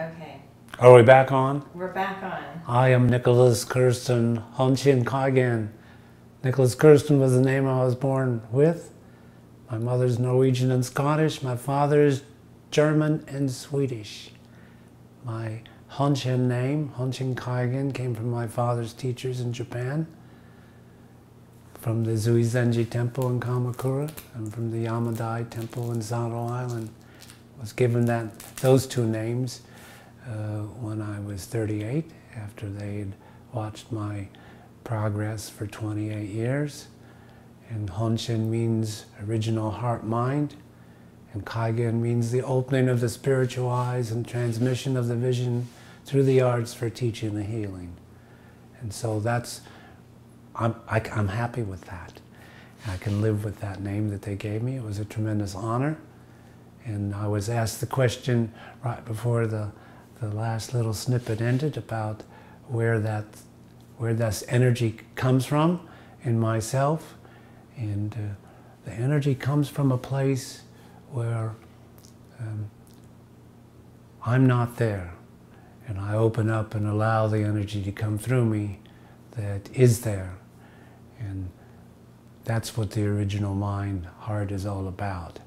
Okay. Are we back on? We're back on. I am Nicholas Kirsten Honshin Kaigen. Nicholas Kirsten was the name I was born with. My mother's Norwegian and Scottish. My father's German and Swedish. My Honshin name, Honshin Kaigen, came from my father's teachers in Japan, from the Zuizenji Temple in Kamakura, and from the Yamadai Temple in Sado Island. Was given those two names when I was 38, after they'd watched my progress for 28 years. And Honshin means original heart-mind, and Kaigen means the opening of the spiritual eyes and transmission of the vision through the arts for teaching and healing. And so I'm happy with that. I can live with that name that they gave me. It was a tremendous honor. And I was asked the question right before the last little snippet ended about where this energy comes from in myself. And the energy comes from a place where I'm not there. And I open up and allow the energy to come through me that is there. And that's what the original mind, heart is all about.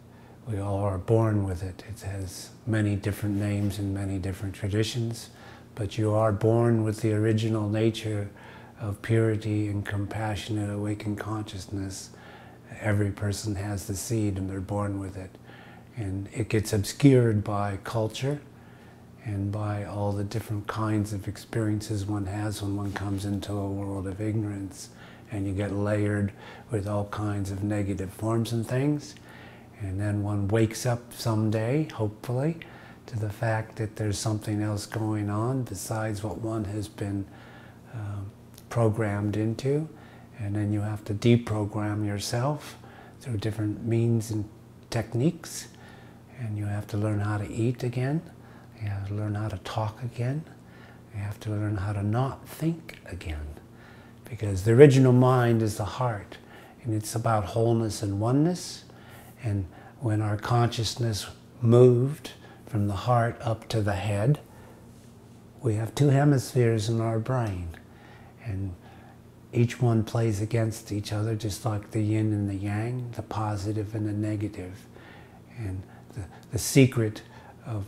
We all are born with it. It has many different names in many different traditions, but you are born with the original nature of purity and compassionate awakened consciousness. Every person has the seed and they're born with it. And it gets obscured by culture and by all the different kinds of experiences one has when one comes into a world of ignorance, and you get layered with all kinds of negative forms and things. And then one wakes up someday, hopefully, to the fact that there's something else going on besides what one has been programmed into. And then you have to deprogram yourself through different means and techniques. And you have to learn how to eat again. You have to learn how to talk again. You have to learn how to not think again. Because the original mind is the heart, and it's about wholeness and oneness. And when our consciousness moved from the heart up to the head, we have two hemispheres in our brain. And each one plays against each other, just like the yin and the yang, the positive and the negative. And the secret of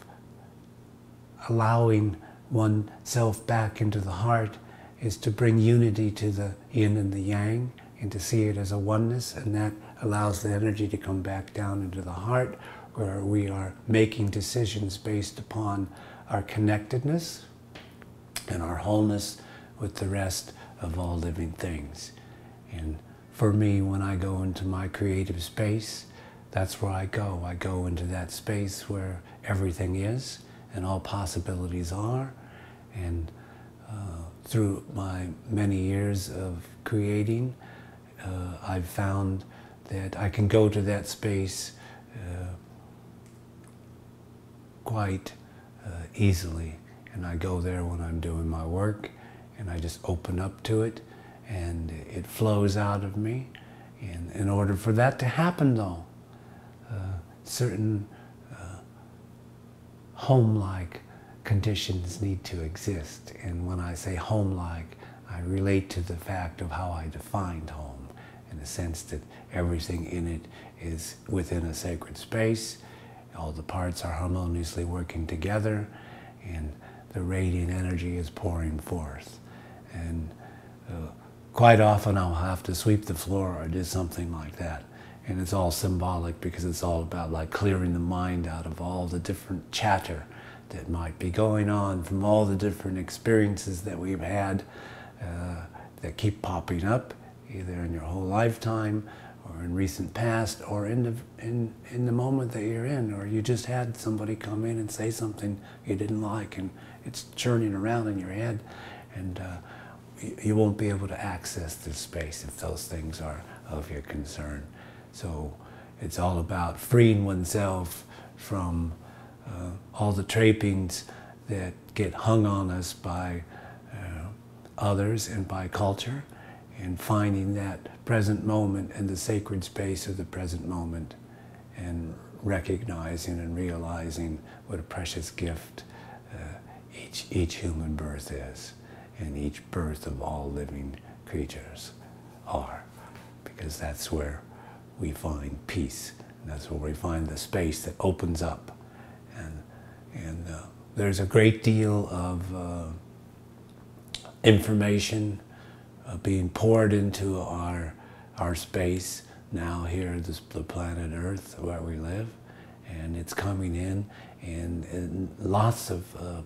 allowing oneself back into the heart is to bring unity to the yin and the yang, and to see it as a oneness, and that allows the energy to come back down into the heart, where we are making decisions based upon our connectedness and our wholeness with the rest of all living things. And for me, when I go into my creative space, that's where I go. I go into that space where everything is and all possibilities are. And through my many years of creating, I've found that I can go to that space quite easily. And I go there when I'm doing my work, and I just open up to it, and it flows out of me. And in order for that to happen, though, certain home-like conditions need to exist. And when I say home-like, I relate to the fact of how I defined home, in the sense that everything in it is within a sacred space, all the parts are harmoniously working together, and the radiant energy is pouring forth. And quite often I'll have to sweep the floor or do something like that. And it's all symbolic, because it's all about like clearing the mind out of all the different chatter that might be going on from all the different experiences that we've had that keep popping up, either in your whole lifetime or in recent past, or in the moment that you're in, or you just had somebody come in and say something you didn't like, and it's churning around in your head, and you won't be able to access this space if those things are of your concern. So it's all about freeing oneself from all the trappings that get hung on us by others and by culture, and finding that present moment in the sacred space of the present moment, and recognizing and realizing what a precious gift each human birth is, and each birth of all living creatures are, because that's where we find peace, and that's where we find the space that opens up. And there's a great deal of information being poured into our space now here, the planet Earth, where we live, and it's coming in, and lots of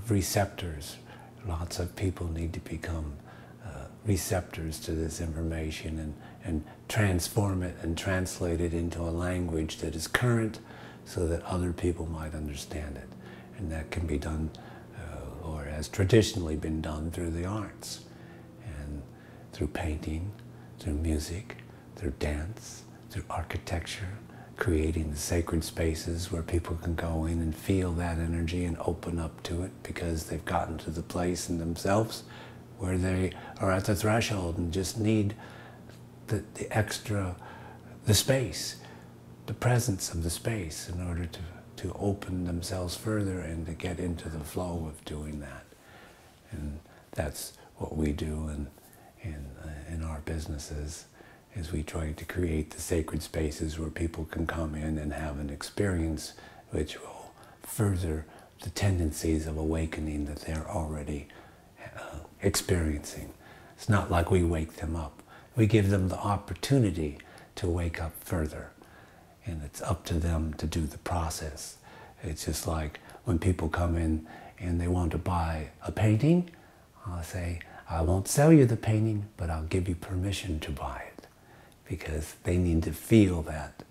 receptors. Lots of people need to become receptors to this information and transform it and translate it into a language that is current, so that other people might understand it. And that can be done, or has traditionally been done, through the arts, and through painting, through music, through dance, through architecture, creating the sacred spaces where people can go in and feel that energy and open up to it, because they've gotten to the place in themselves where they are at the threshold and just need the extra, the space, the presence of the space, in order to open themselves further and to get into the flow of doing that. And that's what we do in our businesses, is we try to create the sacred spaces where people can come in and have an experience which will further the tendencies of awakening that they're already experiencing. It's not like we wake them up. We give them the opportunity to wake up further, and it's up to them to do the process. It's just like when people come in and they want to buy a painting, I'll say, I won't sell you the painting, but I'll give you permission to buy it, because they need to feel that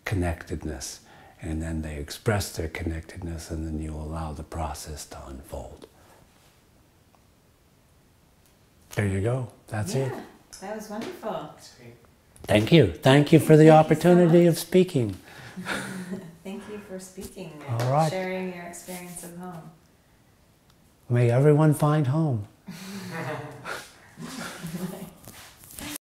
connectedness, and then they express their connectedness, and then you allow the process to unfold. There you go. That's it. That was wonderful. Thank you. Thank you for the opportunity of speaking. Thank you for speaking and sharing your experience of home. May everyone find home.